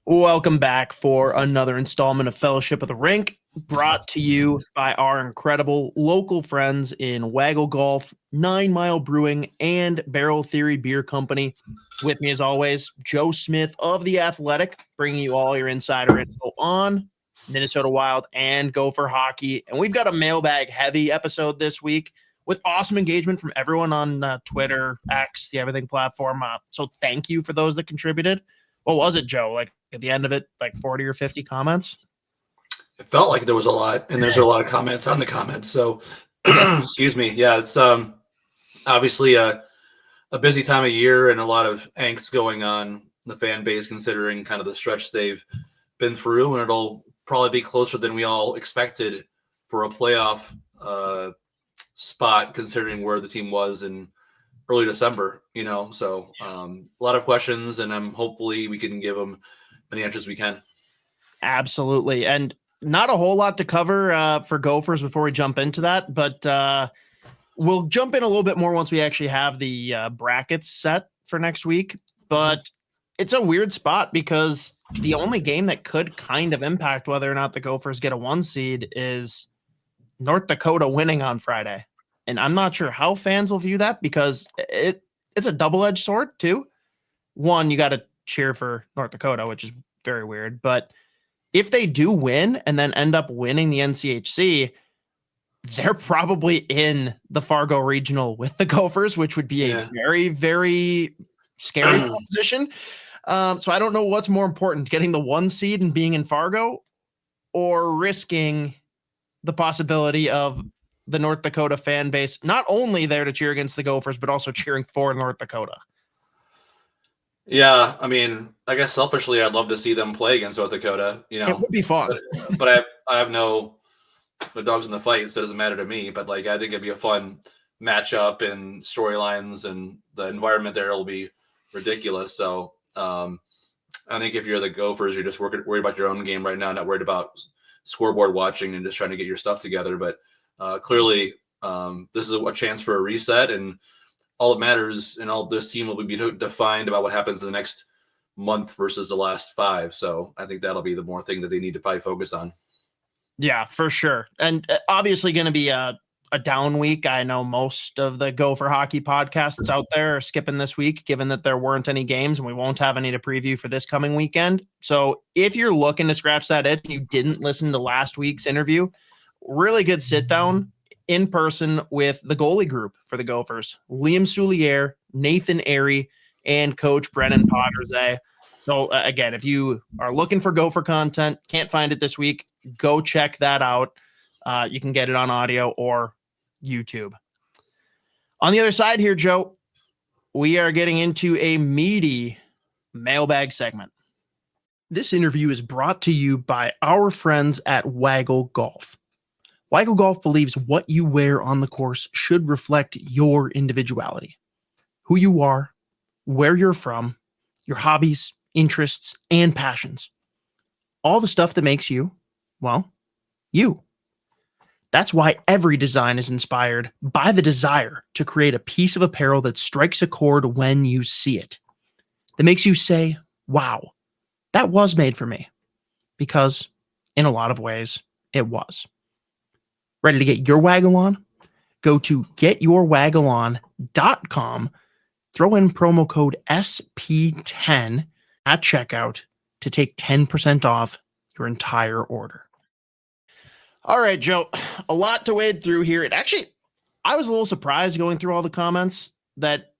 Welcome back for another installment of Fellowship of the Rink, brought to you by our incredible local friends in Waggle Golf, 9 Mile Brewing, and Barrel Theory Beer Company. With me, as always, Joe Smith of The Athletic, bringing you all your insider info on Minnesota Wild and Gopher Hockey. And we've got a mailbag heavy episode this week with awesome engagement from everyone on Twitter, X, the Everything platform. So thank you for those that contributed. What was it, Joe? Like at the end of it, like 40 or 50 comments? It felt like there was a lot, and there's a lot of comments on the comments. So, excuse me. Yeah, it's obviously a busy time of year and a lot of angst going on in the fan base, considering kind of the stretch they've been through, and it'll probably be closer than we all expected for a playoff spot, considering where the team was in early December. So a lot of questions, and hopefully we can give them many answers we can. Absolutely. And not a whole lot to cover for Gophers before we jump into that, but we'll jump in a little bit more once we actually have the brackets set for next week. But it's a weird spot because the only game that could kind of impact whether or not the Gophers get a 1 seed is North Dakota winning on Friday. And I'm not sure how fans will view that because it's a double-edged sword too. One, you got to cheer for North Dakota, which is very weird. But if they do win and then end up winning the NCHC, they're probably in the Fargo Regional with the Gophers, which would be a very, very scary position. So I don't know what's more important, getting the 1 seed and being in Fargo or risking the possibility of the North Dakota fan base not only there to cheer against the Gophers, but also cheering for North Dakota. Yeah, I mean, I guess selfishly, I'd love to see them play against North Dakota. It would be fun. But I have no dogs in the fight, so it doesn't matter to me. But I think it'd be a fun matchup and storylines, and the environment there will be ridiculous. So I think if you're the Gophers, you're just worried about your own game right now, not worried about scoreboard watching and just trying to get your stuff together. But clearly, this is a chance for a reset, and all that matters and all this team will be defined about what happens in the next month versus the last 5. So I think that'll be the more thing that they need to probably focus on. Yeah, for sure. And obviously going to be a down week. I know most of the Gopher Hockey podcasts out there are skipping this week, given that there weren't any games and we won't have any to preview for this coming weekend. So if you're looking to scratch that itch and you didn't listen to last week's interview, really good sit down in person with the goalie group for the Gophers, Liam Souliere, Nathan Airy, and Coach Brennan Potterze. So again, if you are looking for Gopher content, can't find it this week, go check that out. You can get it on audio or YouTube. On the other side here, Joe, we are getting into a meaty mailbag segment. This interview is brought to you by our friends at Waggle Golf. Waggle Golf believes what you wear on the course should reflect your individuality, who you are, where you're from, your hobbies, interests, and passions. All the stuff that makes you, well, you. That's why every design is inspired by the desire to create a piece of apparel that strikes a chord when you see it, that makes you say, wow, that was made for me. Because in a lot of ways, it was. Ready to get your Waggle on? Go to getyourwaggleon.com, throw in promo code SP10 at checkout to take 10% off your entire order. All right, Joe, a lot to wade through here. I was a little surprised going through all the comments that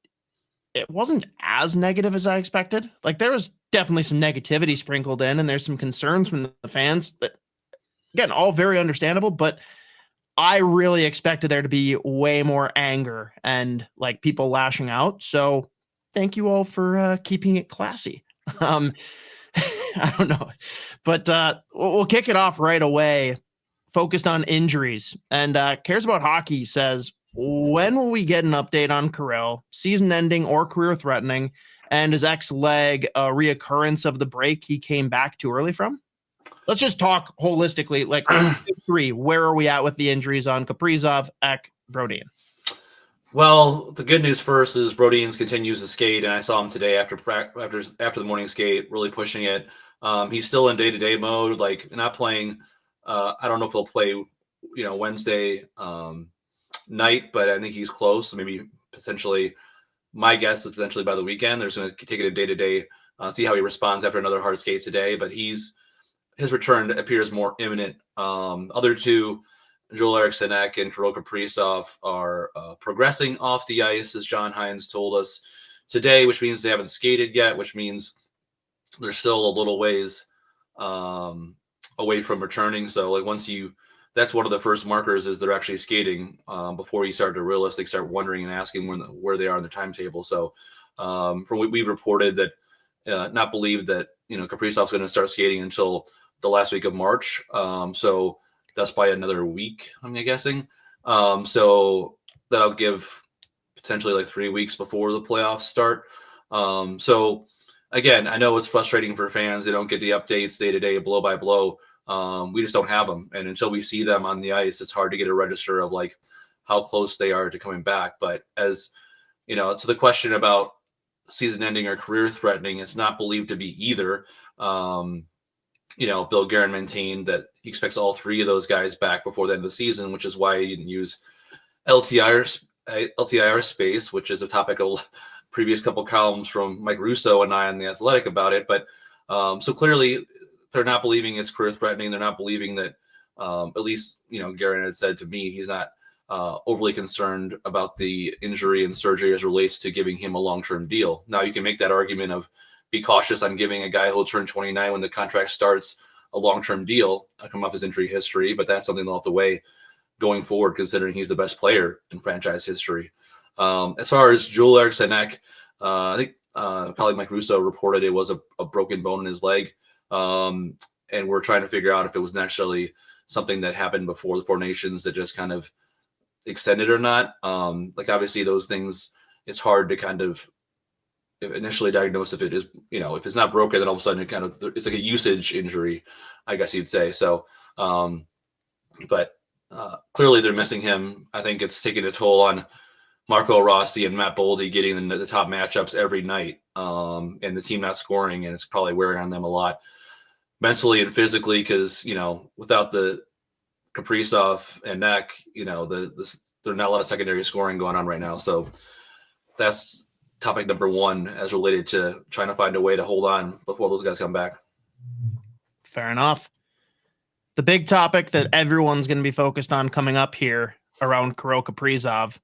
it wasn't as negative as I expected. Like, there was definitely some negativity sprinkled in, and there's some concerns from the fans that, again, all very understandable, but I really expected there to be way more anger and like people lashing out. So thank you all for keeping it classy. I don't know, but we'll kick it off right away. Focused on injuries, and Cares About Hockey says, when will we get an update on Kirill, season ending or career threatening, and his leg a reoccurrence of the break he came back too early from? Let's just talk holistically. Like 3, where are we at with the injuries on Kaprizov, Ek, Brodin? Well, the good news first is Brodin continues to skate, and I saw him today after the morning skate, really pushing it. He's still in day-to-day mode, like not playing. I don't know if he'll play, Wednesday night, but I think he's close. So maybe potentially, my guess is potentially by the weekend. They're going to take it a day-to-day, see how he responds after another hard skate today. But his return appears more imminent. Other two, Joel Eriksson Ek and Kirill Kaprizov, are progressing off the ice, as John Hines told us today, which means they haven't skated yet, which means they're still a little ways away from returning. So like that's one of the first markers is they're actually skating before you start to realistically start wondering and asking where they are in the timetable. So from what we've reported that not believe that, Kaprizov's going to start skating until the last week of March. So that's by another week, I'm guessing. So that'll give potentially like 3 weeks before the playoffs start. So again, I know it's frustrating for fans. They don't get the updates day to day, blow by blow. We just don't have them. And until we see them on the ice, it's hard to get a register of like how close they are to coming back. But as to the question about season ending or career threatening, it's not believed to be either. Bill Guerin maintained that he expects all three of those guys back before the end of the season, which is why he didn't use LTIR space, which is a topic of previous couple columns from Mike Russo and I on The Athletic about it. But so clearly they're not believing it's career threatening. They're not believing that, at least, Guerin had said to me, he's not overly concerned about the injury and surgery as relates to giving him a long-term deal. Now you can make that argument of be cautious on giving a guy who'll turn 29 when the contract starts a long-term deal, come off his injury history, but that's something they'll have to weigh going forward, considering he's the best player in franchise history. As far as Joel Eriksson Ek, I think colleague Mike Russo reported it was a broken bone in his leg. And we're trying to figure out if it was necessarily something that happened before the Four Nations that just kind of extended or not. Obviously those things, it's hard to kind of initially diagnose if it is, if it's not broken, then all of a sudden it's like a usage injury, I guess you'd say. So, but clearly they're missing him. I think it's taking a toll on Marco Rossi and Matt Boldy getting the top matchups every night, and the team not scoring, and it's probably wearing on them a lot mentally and physically because, without the Kaprizov and Neck, there are not a lot of secondary scoring going on right now. So that's topic number one as related to trying to find a way to hold on before those guys come back. Fair enough. The big topic that everyone's going to be focused on coming up here around Kirill Kaprizov,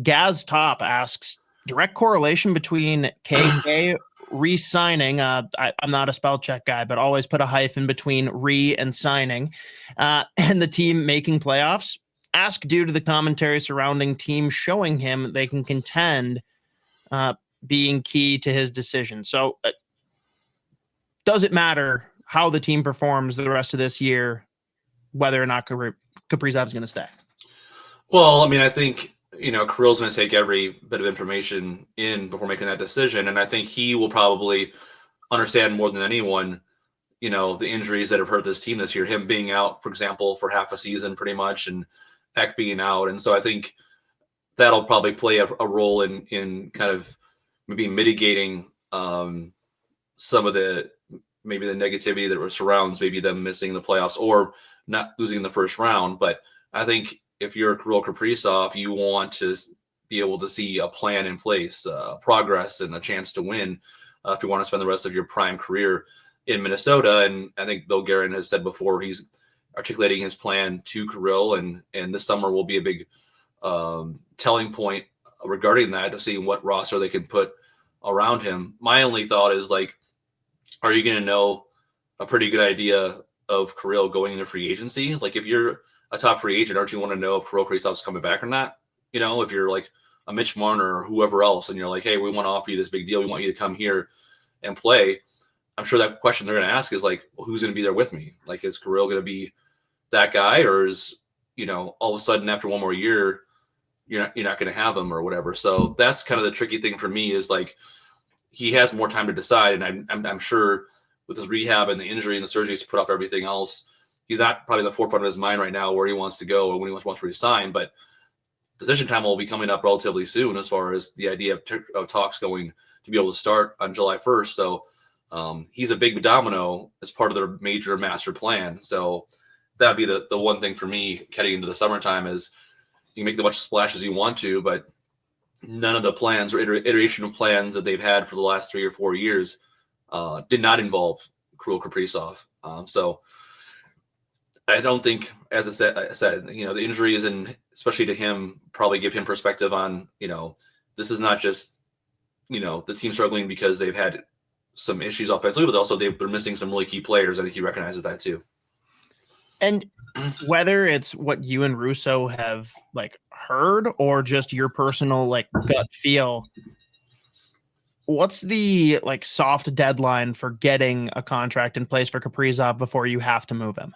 Gaz Top asks, direct correlation between KK re-signing, I'm not a spell check guy, but always put a hyphen between re and signing, and the team making playoffs? Ask due to the commentary surrounding team showing him they can contend, being key to his decision. So does it matter how the team performs the rest of this year, whether or not Kaprizov is going to stay? Well, I think, Kirill's going to take every bit of information in before making that decision. And I think he will probably understand more than anyone, the injuries that have hurt this team this year, him being out, for example, for half a season pretty much, and Eck being out. And so I think that'll probably play a role in kind of maybe mitigating some of maybe the negativity that surrounds maybe them missing the playoffs or not losing the first round. But I think if you're Kirill Kaprizov, you want to be able to see a plan in place, progress, and a chance to win if you want to spend the rest of your prime career in Minnesota. And I think Bill Guerin has said before he's articulating his plan to Kirill, and this summer will be a big telling point regarding that, to see what roster they can put around him. My only thought is, are you going to know a pretty good idea of Kirill going into free agency? If you're a top free agent, aren't you want to know if Kirill Kaprizov's coming back or not? If you're like a Mitch Marner or whoever else, and you're like, hey, we want to offer you this big deal. We want you to come here and play. I'm sure that question they're going to ask is who's going to be there with me? Is Kirill going to be that guy, or is, all of a sudden after one more year, you're not going to have him or whatever. So that's kind of the tricky thing for me is he has more time to decide. And I'm sure with his rehab and the injury and the surgeries to put off everything else, he's not probably in the forefront of his mind right now where he wants to go or when he wants to resign. But decision time will be coming up relatively soon as far as the idea of talks going to be able to start on July 1st. So he's a big domino as part of their major master plan. So that'd be the one thing for me heading into the summertime is you can make as much splash as you want to, but none of the plans or iteration of plans that they've had for the last 3 or 4 years did not involve Kirill Kaprizov. So I don't think, as I said, the injuries and especially to him probably give him perspective on, this is not just, the team struggling because they've had some issues offensively, but also they're missing some really key players. I think he recognizes that too. And whether it's what you and Russo have heard or just your personal gut feel, what's the soft deadline for getting a contract in place for Kaprizov before you have to move him?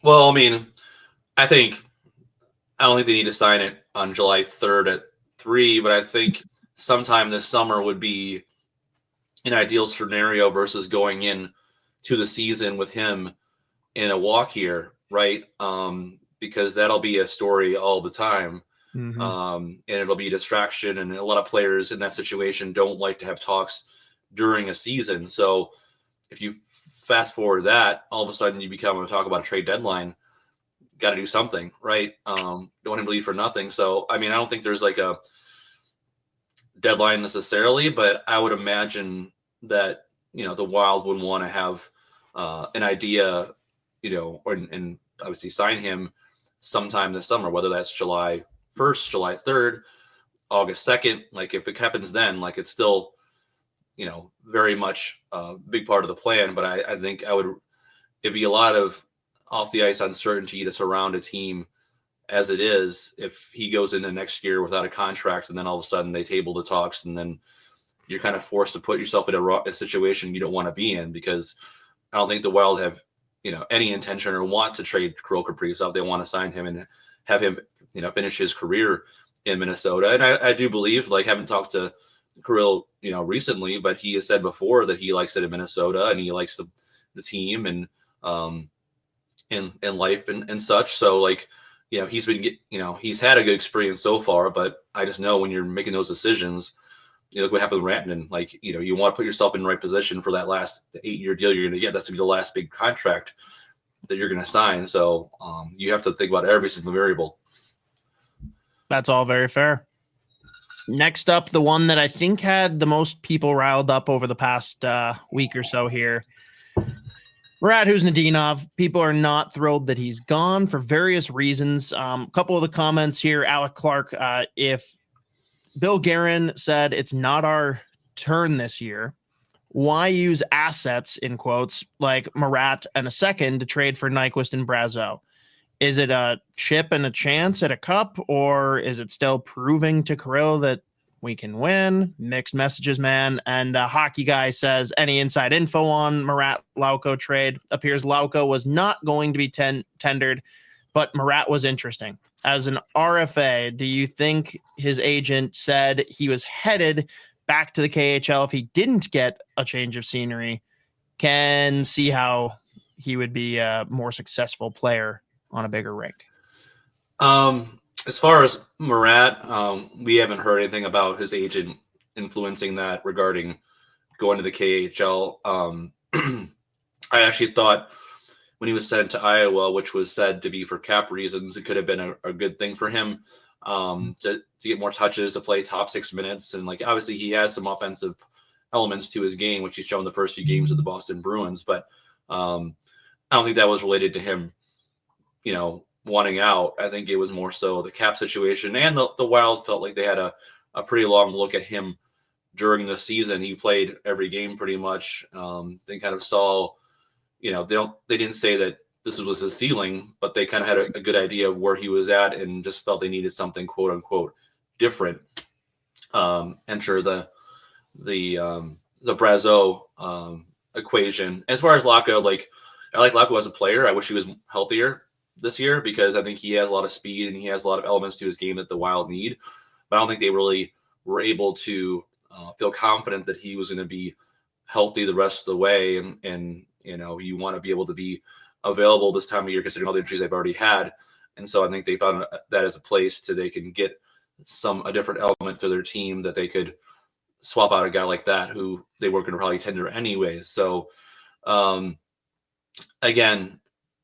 Well, I mean, I don't think they need to sign it on July 3rd at 3, but I think sometime this summer would be an ideal scenario versus going in to the season with him in a walk here, right? Because that'll be a story all the time. Mm-hmm. And it'll be a distraction. And a lot of players in that situation don't like to have talks during a season. So if you fast forward that, all of a sudden you become a talk about a trade deadline. Got to do something, right? Don't want him to leave for nothing. So, I mean, I don't think there's a deadline necessarily, but I would imagine that, the Wild would want to have an idea, and obviously sign him sometime this summer, whether that's July 1st, July 3rd, August 2nd. If it happens then, it's still, very much a big part of the plan. But I think it'd be a lot of off the ice uncertainty to surround a team as it is if he goes into next year without a contract and then all of a sudden they table the talks and then you're kind of forced to put yourself in a situation you don't want to be in, because I don't think the Wild have, any intention or want to trade Kirill Kaprizov. They want to sign him and have him, finish his career in Minnesota. And I do believe, haven't talked to Kirill, recently, but he has said before that he likes it in Minnesota and he likes the team and in life and such. So he's been, he's had a good experience so far, but I just know when you're making those decisions, look what happened with Rantanen. You want to put yourself in the right position for that last 8-year deal you're going to get. That's going to be the last big contract that you're going to sign. So you have to think about every single variable. That's all very fair. Next up, the one that I think had the most people riled up over the past week or so here. Marat Khusnutdinov. People are not thrilled that he's gone for various reasons. A couple of the comments here, Alec Clark, if Bill Guerin said it's not our turn this year, why use assets, in quotes, like Marat and a second to trade for Nyquist and Brazeau? Is it a chip and a chance at a cup, or is it still proving to Kirill that we can win? Mixed messages, man. And Hockey Guy says, any inside info on Marat-Lauko trade? Appears Lauko was not going to be tendered, but Marat was interesting. As an RFA, do you think his agent said he was headed back to the KHL if he didn't get a change of scenery? Can see how he would be a more successful player on a bigger rink. As far as Marat, we haven't heard anything about his agent influencing that regarding going to the KHL. I actually thought when he was sent to Iowa, which was said to be for cap reasons, it could have been a good thing for him to get more touches, to play top 6 minutes. And obviously he has some offensive elements to his game, which he's shown the first few games of the Boston Bruins. But I don't think that was related to him, wanting out. I think it was more so the cap situation, and the Wild felt like they had a pretty long look at him during the season. He played every game pretty much. They kind of saw, they didn't say that this was his ceiling, but they kind of had a good idea of where he was at and just felt they needed something quote unquote different. Enter the Brazeau equation. As far as Lauko, I like Lauko as a player. I wish he was healthier this year because I think he has a lot of speed and he has a lot of elements to his game that the Wild need. But I don't think they really were able to feel confident that he was going to be healthy the rest of the way. And you want to be able to be available this time of year considering all the injuries they've already had. And so I think they found that as a place they can get a different element to their team that they could swap out a guy like that who they weren't going to probably tender anyways. So again,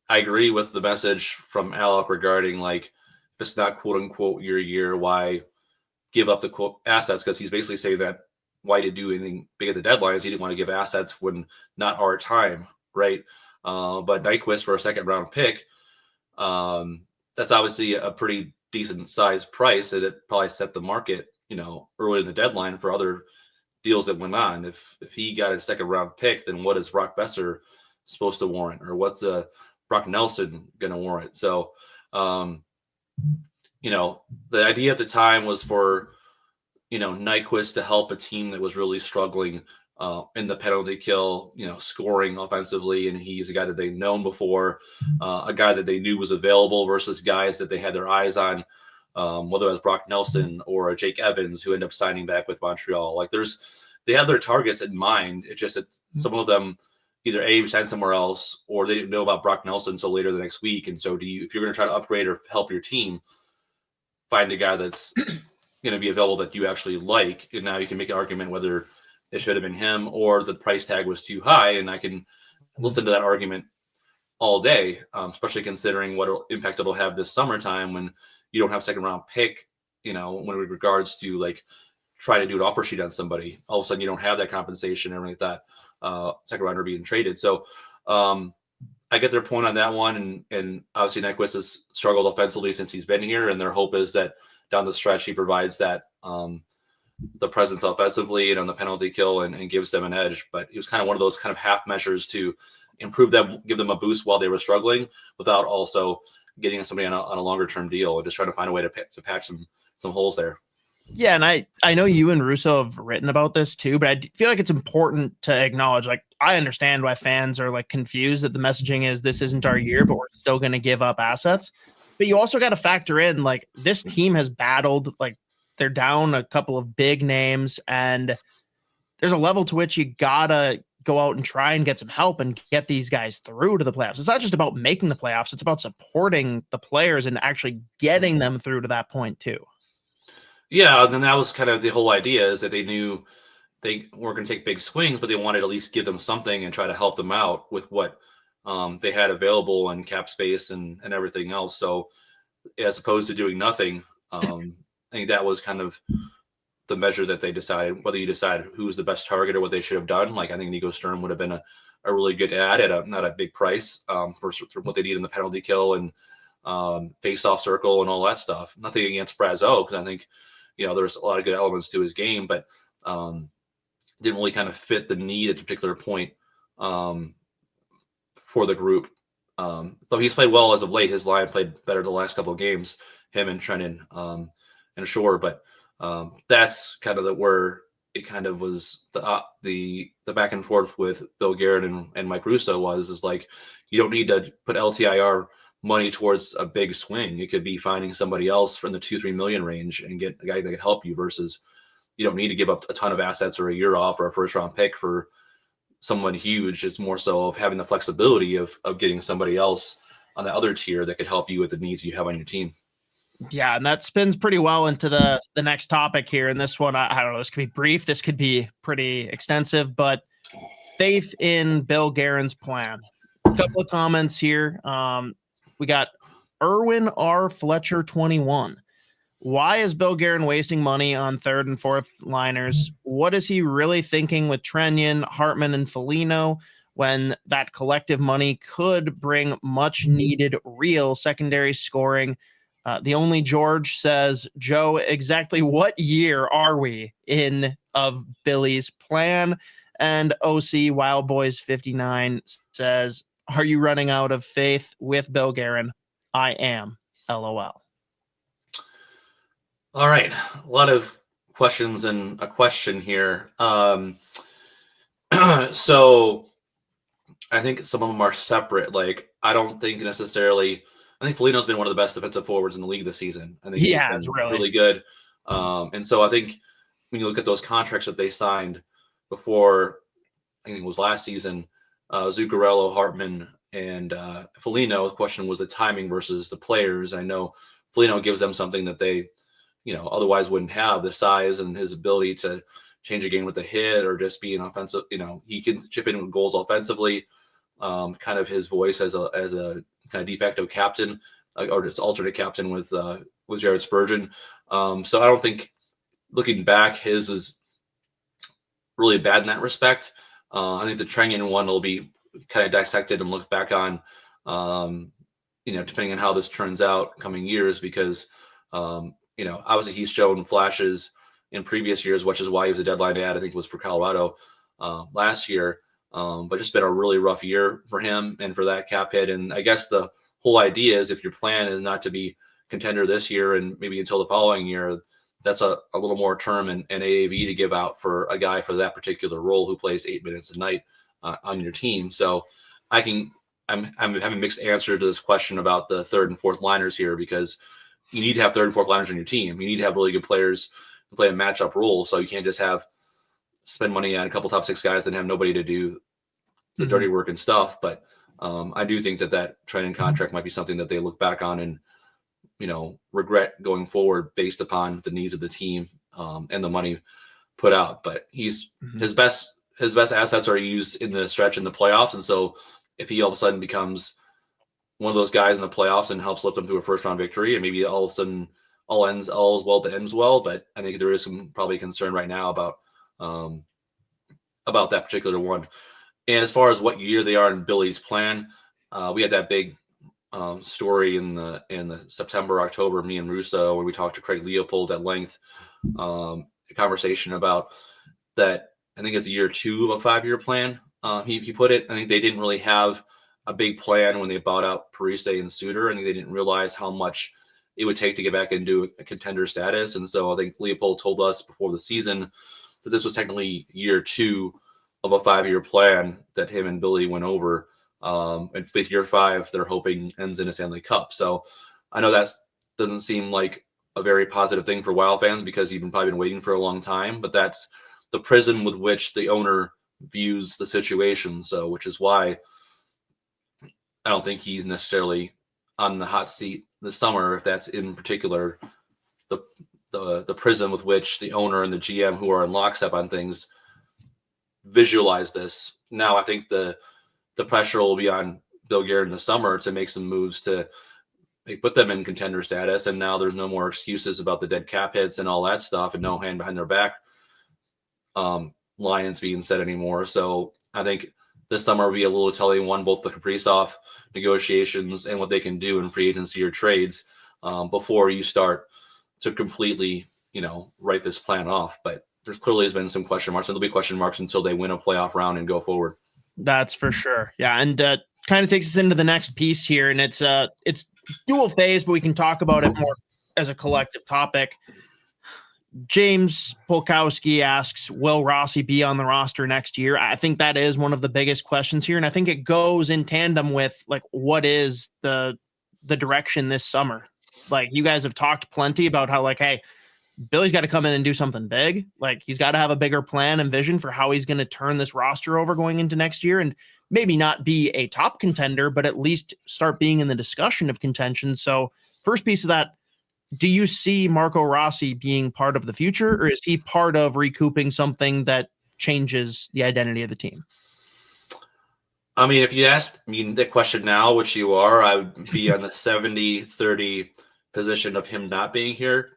I agree with the message from Alec regarding like, if it's not quote unquote your year, why give up the quote assets? Because he's basically saying that why did do anything big at the deadlines? He didn't want to give assets when not our time, right? But Nyquist for a second round pick, that's obviously a pretty decent size price, and it probably set the market, early in the deadline for other deals that went on. If he got a second round pick, then what is Brock Besser supposed to warrant, or what's Brock Nelson going to warrant? So, the idea at the time was for, Nyquist to help a team that was really struggling in the penalty kill, scoring offensively. And he's a guy that they'd known before, a guy that they knew was available versus guys that they had their eyes on, whether it was Brock Nelson or Jake Evans, who ended up signing back with Montreal. Like they have their targets in mind. It's just that some of them either A, signed somewhere else, or they didn't know about Brock Nelson until later the next week. And so if you're going to try to upgrade or help your team, find a guy that's going to be available that you actually like. And now you can make an argument whether it should have been him or the price tag was too high. And I can listen to that argument all day, especially considering what impact it'll have this summertime when you don't have second round pick, when in regards to like try to do an offer sheet on somebody. All of a sudden you don't have that compensation or anything like that, second rounder being traded. So I get their point on that one. And obviously Nyquist has struggled offensively since he's been here. And their hope is that down the stretch, he provides that, the presence offensively and on the penalty kill and gives them an edge. But he was kind of one of those kind of half measures to improve them, give them a boost while they were struggling without also getting somebody on a longer term deal and just trying to find a way to patch some holes there. Yeah, and I know you and Russo have written about this too, but I feel like it's important to acknowledge, like, I understand why fans are like confused that the messaging is this isn't our year, but we're still going to give up assets. But you also got to factor in, like, this team has battled, like, they're down a couple of big names, and there's a level to which you got to go out and try and get some help and get these guys through to the playoffs. It's not just about making the playoffs. It's about supporting the players and actually getting them through to that point too. Yeah, and then that was kind of the whole idea, is that they knew they weren't going to take big swings, but they wanted to at least give them something and try to help them out with what they had available and cap space and everything else. So as opposed to doing nothing, I think that was kind of the measure that they decided, whether you decide who was the best target or what they should have done. Like, I think Nico Sturm would have been a really good add at not a big price for what they need in the penalty kill and face-off circle and all that stuff. Nothing against Brazeau, because I think, there's a lot of good elements to his game, but didn't really kind of fit the need at a particular point for the group. Though he's played well as of late. His line played better the last couple of games, him and Trennan and Shore, but that's kind of where it kind of was the back and forth with Bill Guerin and Mike Russo is like, you don't need to put LTIR money towards a big swing. It could be finding somebody else from the 2-3 million range and get a guy that could help you, versus you don't need to give up a ton of assets or a year off or a first round pick for someone huge. It's more so of having the flexibility of getting somebody else on the other tier that could help you with the needs you have on your team. Yeah, and that spins pretty well into the next topic here. And this one, I don't know, this could be brief, this could be pretty extensive, but faith in Bill Guerin's plan. A couple of comments here. We got Erwin R. Fletcher 21. Why is Bill Guerin wasting money on third and fourth liners? What is he really thinking with Trenyan, Hartman, and Foligno when that collective money could bring much needed real secondary scoring? The only George says, Joe, exactly what year are we in of Billy's plan? And OC Wild Boys 59 says, are you running out of faith with Bill Guerin? I am. LOL. All right. A lot of questions and a question here. So I think some of them are separate. Like, I don't think necessarily, I think Foligno's been one of the best defensive forwards in the league this season. I think he's been really good. And so I think when you look at those contracts that they signed before, I think it was last season, Zuccarello, Hartman, and Foligno, the question was the timing versus the players. I know Foligno gives them something that they, otherwise wouldn't have, the size and his ability to change a game with a hit or just be an offensive. He can chip in with goals offensively. Kind of his voice as a kind of de facto captain or just alternate captain with Jared Spurgeon. So I don't think, looking back, his is really bad in that respect. I think the Trengen one will be kind of dissected and looked back on, depending on how this turns out coming years, because, obviously he's shown flashes in previous years, which is why he was a deadline ad, I think it was for Colorado last year. But just been a really rough year for him and for that cap hit. And I guess the whole idea is if your plan is not to be contender this year and maybe until the following year, that's a little more term and AAV to give out for a guy for that particular role who plays 8 minutes a night on your team. So I'm having mixed answer to this question about the third and fourth liners here, because you need to have third and fourth liners on your team. You need to have really good players to play a matchup role. So you can't just spend money on a couple top 6 guys and have nobody to do the dirty work and stuff. But I do think that training contract might be something that they look back on and, regret going forward based upon the needs of the team and the money put out. But his best assets are used in the stretch in the playoffs. And so if he all of a sudden becomes one of those guys in the playoffs and helps lift them to a first round victory, and maybe all of a sudden all is well that ends well. But I think there is some probably concern right now about that particular one. And as far as what year they are in Billy's plan, we had that big story in the September, October, me and Russo, where we talked to Craig Leopold at length, a conversation about that. I think it's year 2 of a 5-year plan. He put it. I think they didn't really have a big plan when they bought out Parise and Suter. I think they didn't realize how much it would take to get back into a contender status. And so I think Leopold told us before the season that this was technically year 2 of a 5-year plan that him and Billy went over. And fifth year 5, they're hoping ends in a Stanley Cup. So I know that doesn't seem like a very positive thing for Wild fans, because you've probably been waiting for a long time, but that's the prism with which the owner views the situation. So, which is why I don't think he's necessarily on the hot seat this summer, if that's in particular the prism with which the owner and the GM, who are in lockstep on things, visualize this. Now, I think the pressure will be on Bill Guerin this summer to make some moves to put them in contender status. And now there's no more excuses about the dead cap hits and all that stuff, and no hand behind their back lines being said anymore. So I think this summer will be a little telling one, both the Kaprizov negotiations and what they can do in free agency or trades before you start to completely, write this plan off. But there's clearly has been some question marks, and there'll be question marks until they win a playoff round and go forward. That's for sure. Yeah. And kind of takes us into the next piece here, and it's dual phase, but we can talk about it more as a collective topic. James Polkowski asks, will Rossi be on the roster next year? I think that is one of the biggest questions here. And I think it goes in tandem with what is the direction this summer? You guys have talked plenty about how hey, Billy's got to come in and do something big. He's got to have a bigger plan and vision for how he's going to turn this roster over going into next year, and maybe not be a top contender, but at least start being in the discussion of contention. So first piece of that, do you see Marco Rossi being part of the future, or is he part of recouping something that changes the identity of the team? I mean, if you ask me the question now, which you are, I would be on the 70-30 position of him not being here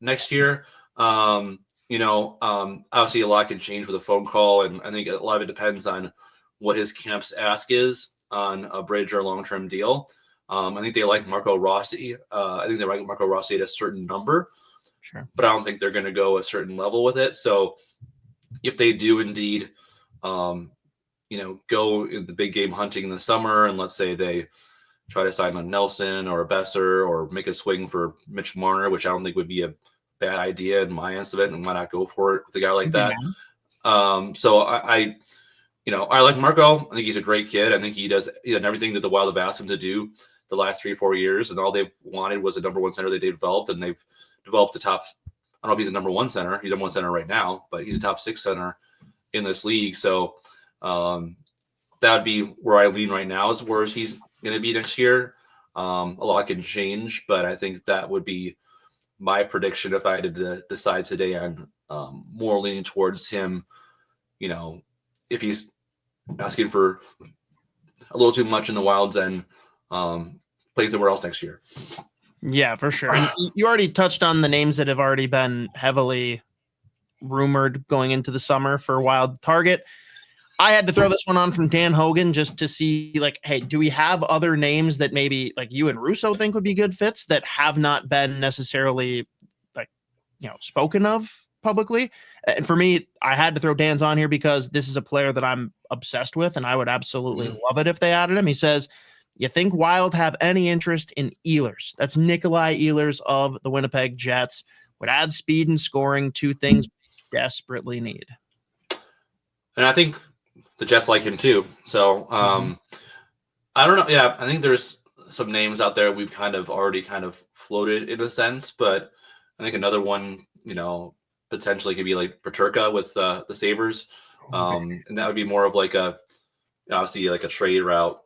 next year. Obviously a lot can change with a phone call, and I think a lot of it depends on what his camp's ask is on a bridge or long-term deal. I think they like Marco Rossi. I think they like Marco Rossi at a certain number, sure, but I don't think they're going to go a certain level with it. So if they do indeed, go in the big game hunting in the summer, and let's say they try to sign a Nelson or a Besser or make a swing for Mitch Marner, which I don't think would be a bad idea in my estimate, and why not go for it with a guy like that? So I like Marco. I think he's a great kid. I think he does everything that the Wild have asked him to do the last 3-4 years, and all they've wanted was a number 1 center that they developed, and they've developed the top. I don't know if he's a number 1 center. He's number 1 center right now, but he's a top 6 center in this league. So that would be where I lean right now, is where he's going to be next year. A lot can change, but I think that would be my prediction if I had to decide today on more leaning towards him, if he's asking for a little too much in the Wild's end, plays somewhere else next year. Yeah, for sure. And you already touched on the names that have already been heavily rumored going into the summer for Wild target. I had to throw this one on from Dan Hogan just to see, like, hey, do we have other names that maybe like you and Russo think would be good fits that have not been necessarily spoken of publicly? And for me, I had to throw Dan's on here because this is a player that I'm obsessed with and I would absolutely love it if they added him. He says, you think Wild have any interest in Ehlers? That's Nikolai Ehlers of the Winnipeg Jets. Would add speed and scoring, two things we desperately need. And I think the Jets like him too. So I don't know. Yeah, I think there's some names out there we've already floated in a sense, but I think another one, potentially could be like Peterka with the Sabres. And that would be more of like obviously like a trade route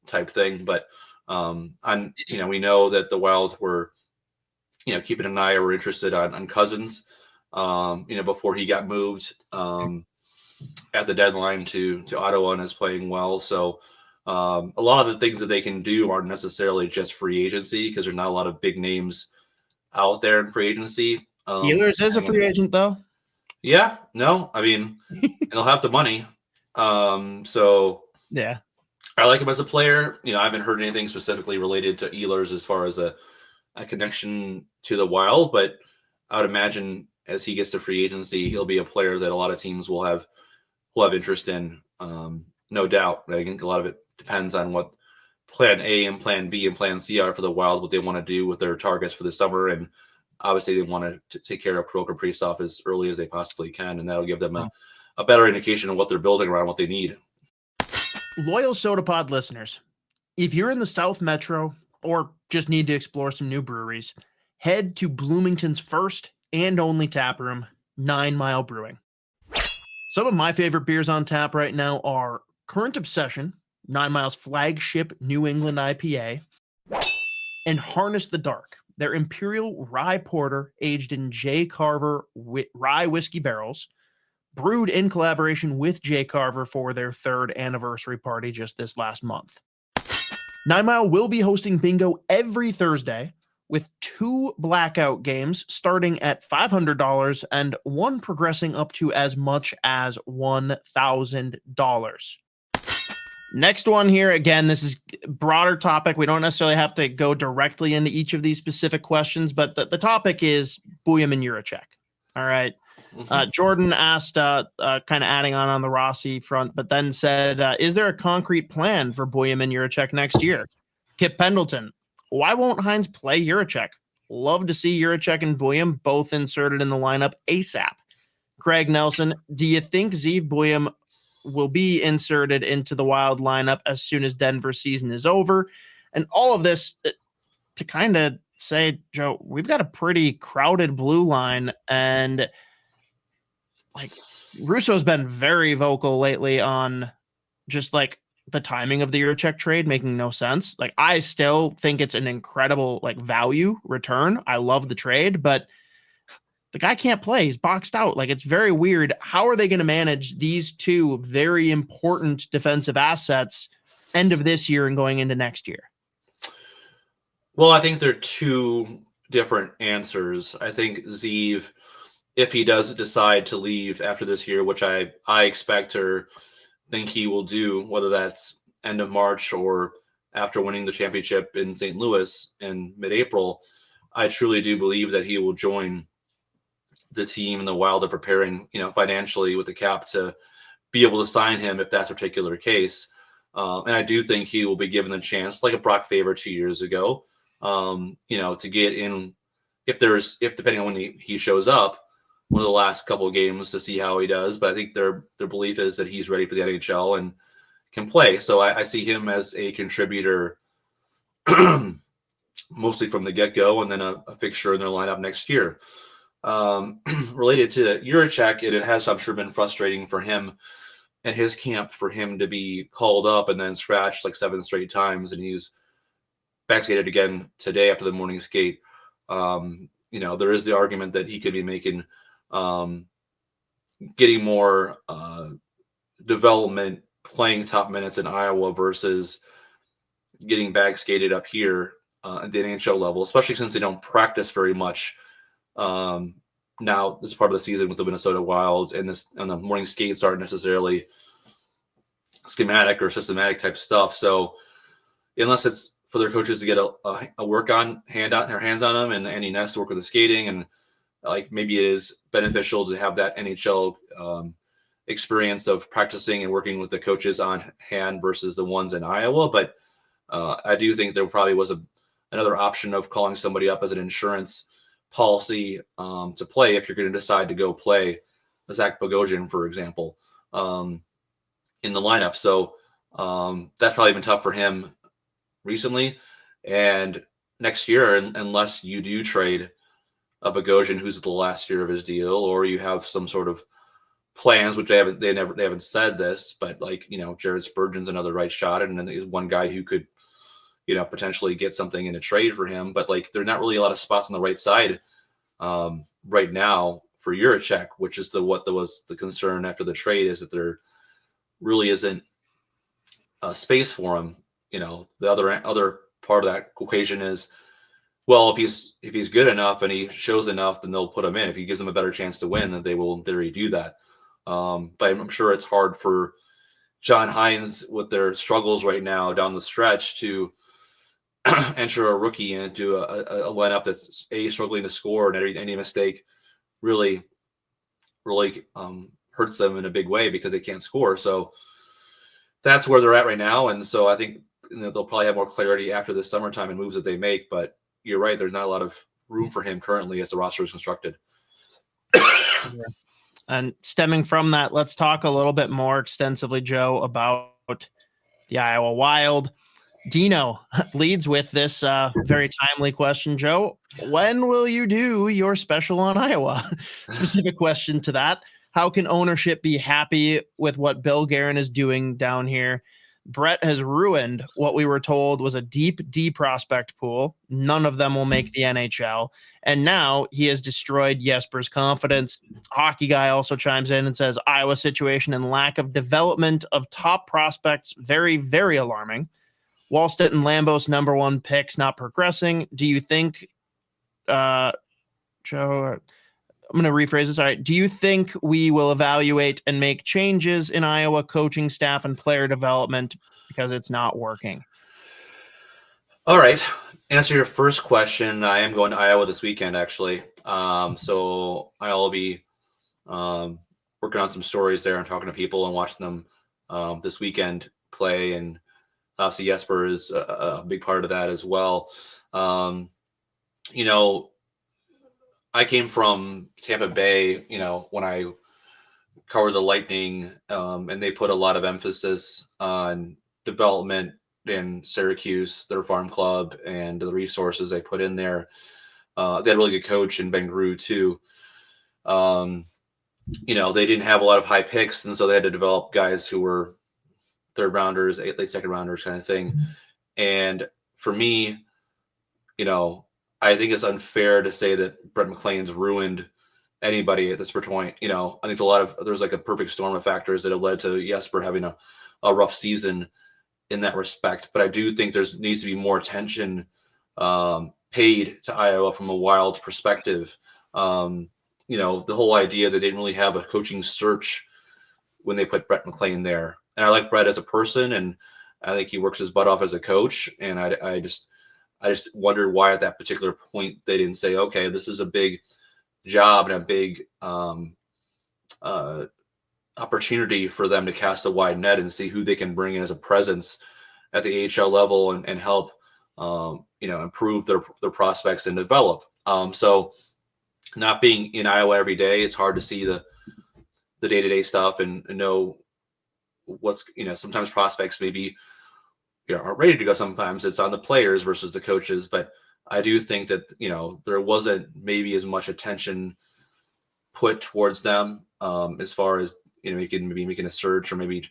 type thing. But we know that the Wild were, keeping an eye or were interested on Cousins, before he got moved at the deadline to Ottawa and is playing well. So a lot of the things that they can do aren't necessarily just free agency because there's not a lot of big names out there in free agency. Ehlers is a free agent though. Yeah, no, I mean, they'll have the money. So yeah, I like him as a player. I haven't heard anything specifically related to Ehlers as far as a connection to the Wild, but I would imagine as he gets to free agency, he'll be a player that a lot of teams will have interest in. No doubt. I think a lot of it depends on what plan A and plan B and plan C are for the Wild, what they want to do with their targets for the summer. And obviously they want to take care of Kirill Kaprizov as early as they possibly can. And that'll give them a better indication of what they're building around, what they need. Loyal SodaPod listeners, if you're in the South Metro or just need to explore some new breweries, head to Bloomington's first and only tap room, 9 Mile Brewing. Some of my favorite beers on tap right now are Current Obsession, 9 Mile's flagship New England IPA, and Harness the Dark, their Imperial Rye Porter aged in J. Carver rye whiskey barrels, brewed in collaboration with J. Carver for their 3rd anniversary party just this last month. 9 Mile will be hosting bingo every Thursday with 2 blackout games starting at $500 and one progressing up to as much as $1,000. Next one here, again, this is a broader topic. We don't necessarily have to go directly into each of these specific questions, but the topic is Buium and Jiricek. All right. Jordan asked, kind of adding on the Rossi front, but then said, is there a concrete plan for Buium and Jiricek next year? Kip Pendleton, why won't Hines play Jiricek? Love to see Jiricek and Buium both inserted in the lineup ASAP. Craig Nelson, do you think Zeev Buium will be inserted into the Wild lineup as soon as Denver's season is over? And all of this to kind of say, Joe, we've got a pretty crowded blue line, and like Russo's been very vocal lately on just like the timing of the Jiricek trade making no sense. Like, I still think it's an incredible like value return. I love the trade, but the guy can't play. He's boxed out. Like, it's very weird. How are they going to manage these two very important defensive assets end of this year and going into next year? Well, I think they're two different answers. I think Zeev, if he does decide to leave after this year, which I expect or think he will do, whether that's end of March or after winning the championship in St. Louis in mid-April, I truly do believe that he will join the team and the Wild are preparing, financially with the cap to be able to sign him if that's a particular case. And I do think he will be given the chance, like a Brock Faber 2 years ago, to get in if depending on when he shows up, one of the last couple of games to see how he does. But I think their belief is that he's ready for the NHL and can play. So I see him as a contributor mostly from the get-go and then a fixture in their lineup next year. Related to Jiricek, it has, I'm sure, been frustrating for him and his camp for him to be called up and then scratched like 7 straight times. And he's backskated again today after the morning skate. There is the argument that he could be making getting more development, playing top minutes in Iowa versus getting bag skated up here at the NHL level, especially since they don't practice very much now this part of the season with the Minnesota Wilds, and the morning skates aren't necessarily schematic or systematic type stuff. So unless it's for their coaches to get a work on their hands on them, and Andy Ness to work with the skating, and like maybe it is beneficial to have that NHL experience of practicing and working with the coaches on hand versus the ones in Iowa. But I do think there probably was another option of calling somebody up as an insurance policy to play if you're going to decide to go play Zach Bogosian, for example, in the lineup. So that's probably been tough for him recently. And next year, unless you do trade a Bogosian who's at the last year of his deal, or you have some sort of plans, which they haven't said this, but like, Jared Spurgeon's another right shot, and then there's one guy who could, potentially get something in a trade for him. But like, there are not really a lot of spots on the right side right now for Jiricek, which is what was the concern after the trade, is that there really isn't space for him. The other part of that equation is, well, if he's good enough and he shows enough, then they'll put him in. If he gives them a better chance to win, then they will in theory do that. But I'm sure it's hard for John Hines with their struggles right now down the stretch to enter a rookie into a lineup that's struggling to score, and any mistake really hurts them in a big way because they can't score. So that's where they're at right now. And so I think they'll probably have more clarity after the summertime and moves that they make. But you're right, there's not a lot of room for him currently as the roster is constructed. Yeah. And stemming from that, let's talk a little bit more extensively, Joe, about the Iowa Wild. Dino leads with this very timely question, Joe. When will you do your special on Iowa? Specific question to that. How can ownership be happy with what Bill Guerin is doing down here? Brett has ruined what we were told was a deep D prospect pool. None of them will make the NHL. And now he has destroyed Jesper's confidence. Hockey Guy also chimes in and says, Iowa situation and lack of development of top prospects, very, very alarming. Wallstedt and Lambos number one picks not progressing. Do you think, Joe, I'm going to rephrase this. All right. Do you think we will evaluate and make changes in Iowa coaching staff and player development because it's not working? All right. Answer your first question. I am going to Iowa this weekend, actually. So I'll be working on some stories there and talking to people and watching them this weekend play. And obviously Jesper is a big part of that as well. I came from Tampa Bay, when I covered the Lightning, and they put a lot of emphasis on development in Syracuse, their farm club, and the resources they put in there. They had a really good coach in Ben Gru too. They didn't have a lot of high picks, and so they had to develop guys who were third rounders, late second rounders kind of thing. And for me, I think it's unfair to say that Brett McLean's ruined anybody at this point. I think there's like a perfect storm of factors that have led to Jesper having a rough season in that respect. But I do think needs to be more attention paid to Iowa from a Wild perspective. The whole idea that they didn't really have a coaching search when they put Brett McLean there. And I like Brett as a person, and I think he works his butt off as a coach. And I just wondered why at that particular point they didn't say, okay, this is a big job and a big opportunity for them to cast a wide net and see who they can bring in as a presence at the AHL level and help, improve their prospects and develop. So not being in Iowa every day, it's hard to see the day-to-day stuff and know what's, sometimes prospects maybe aren't ready to go. Sometimes it's on the players versus the coaches. But I do think that, there wasn't maybe as much attention put towards them as far as, making a search, or maybe,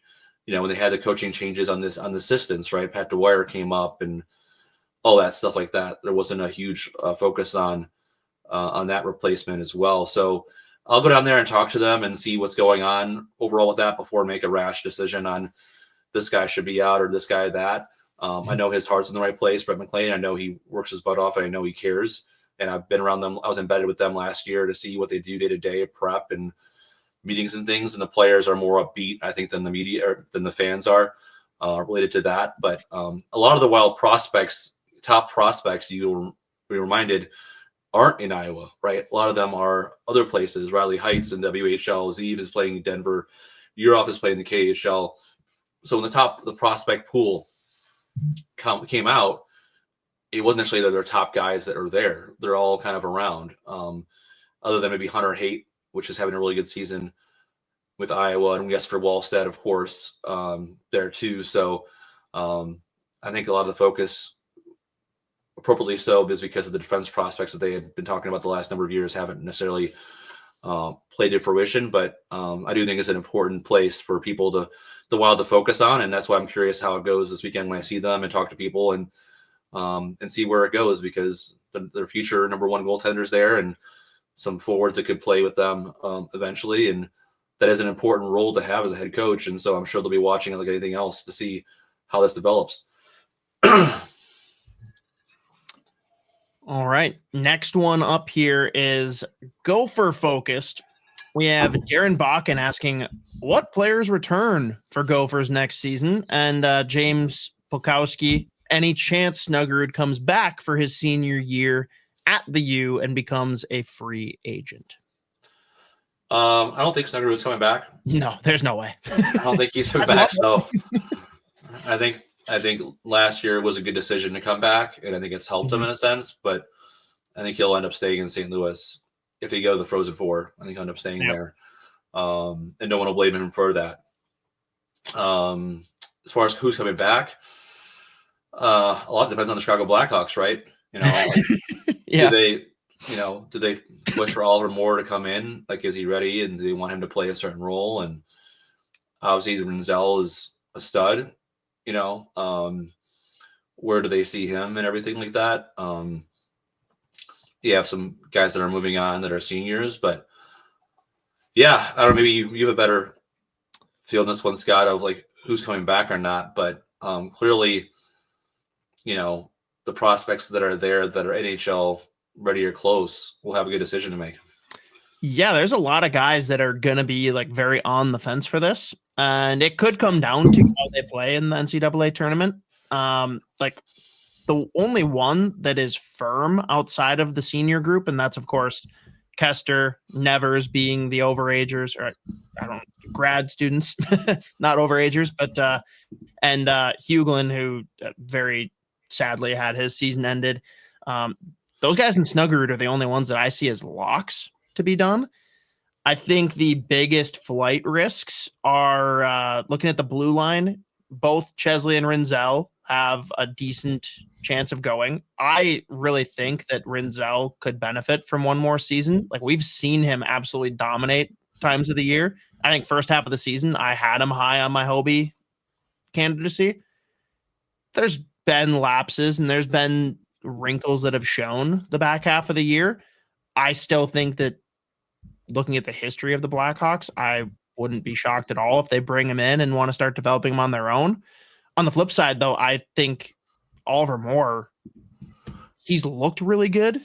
when they had the coaching changes on the assistants, right? Pat Dwyer came up and all that stuff like that. There wasn't a huge focus on that replacement as well. So I'll go down there and talk to them and see what's going on overall with that before make a rash decision on this guy should be out or this guy that. I know his heart's in the right place, Brett McLean. I know he works his butt off, and I know he cares. And I've been around them. I was embedded with them last year to see what they do day to day, prep and meetings and things. And the players are more upbeat, I think, than the media or than the fans are related to that. But a lot of the Wild prospects, top prospects, you'll be reminded, aren't in Iowa, right? A lot of them are other places. Riley Heights in WHL, Zeev is playing in Denver, Urov is playing the KHL. So when the prospect pool came out, it wasn't necessarily their top guys that are there. They're all kind of around, other than maybe Hunter Haight, which is having a really good season with Iowa, and Jesper Wallstedt, of course, there too. So I think a lot of the focus, appropriately so, is because of the defense prospects that they had been talking about the last number of years haven't necessarily played to fruition. But I do think it's an important place for people the Wild to focus on, and that's why I'm curious how it goes this weekend when I see them and talk to people and see where it goes, because their future number one goaltenders there and some forwards that could play with them eventually, and that is an important role to have as a head coach. And so I'm sure they'll be watching it like anything else to see how this develops. All right. Next one up here is Gopher focused. We have Darren Bakken asking, what players return for Gophers next season? And James Polkowski, any chance Snuggerud comes back for his senior year at the U and becomes a free agent? I don't think Snuggerud's coming back. No, there's no way. I don't think he's coming back. So I think last year was a good decision to come back, and I think it's helped him in a sense. But I think he'll end up staying in St. Louis if he goes to the Frozen Four. I think he'll end up staying there, and no one will blame him for that. As far as who's coming back, a lot depends on the Chicago Blackhawks, right? Yeah. Do they wish for Oliver Moore to come in? Like, is he ready? And do they want him to play a certain role? And obviously, Renzel is a stud. Where do they see him and everything like that? You have some guys that are moving on that are seniors, but yeah, I don't know. Maybe you have a better feel in this one, Scott, of like who's coming back or not. But clearly, the prospects that are there that are NHL ready or close will have a good decision to make. Yeah, there's a lot of guys that are going to be like very on the fence for this. And it could come down to how they play in the NCAA tournament. Like the only one that is firm outside of the senior group, and that's, of course, Kester, Nevers being the overagers, or I don't know, grad students, not overagers, but and Huglin, who very sadly had his season ended. Those guys in Snuggerud are the only ones that I see as locks to be done. I think the biggest flight risks are looking at the blue line. Both Chesley and Renzel have a decent chance of going. I really think that Renzel could benefit from one more season. Like, we've seen him absolutely dominate times of the year. I think first half of the season, I had him high on my Hobie candidacy. There's been lapses and there's been wrinkles that have shown the back half of the year. I still think that looking at the history of the Blackhawks, I wouldn't be shocked at all if they bring him in and want to start developing him on their own. On the flip side, though, I think Oliver Moore, he's looked really good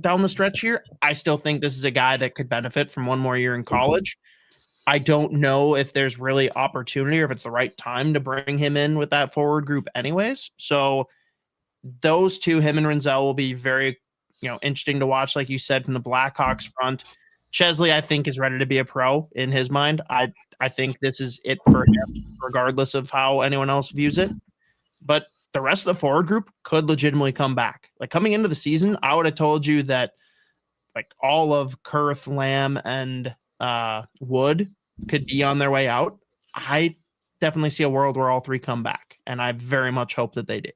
down the stretch here. I still think this is a guy that could benefit from one more year in college. I don't know if there's really opportunity or if it's the right time to bring him in with that forward group anyways. So those two, him and Renzel, will be very, interesting to watch, like you said, from the Blackhawks front. Chesley, I think, is ready to be a pro in his mind. I think this is it for him, regardless of how anyone else views it. But the rest of the forward group could legitimately come back. Like, coming into the season, I would have told you that like all of Kurth, Lamb, and Wood could be on their way out. I definitely see a world where all three come back, and I very much hope that they do.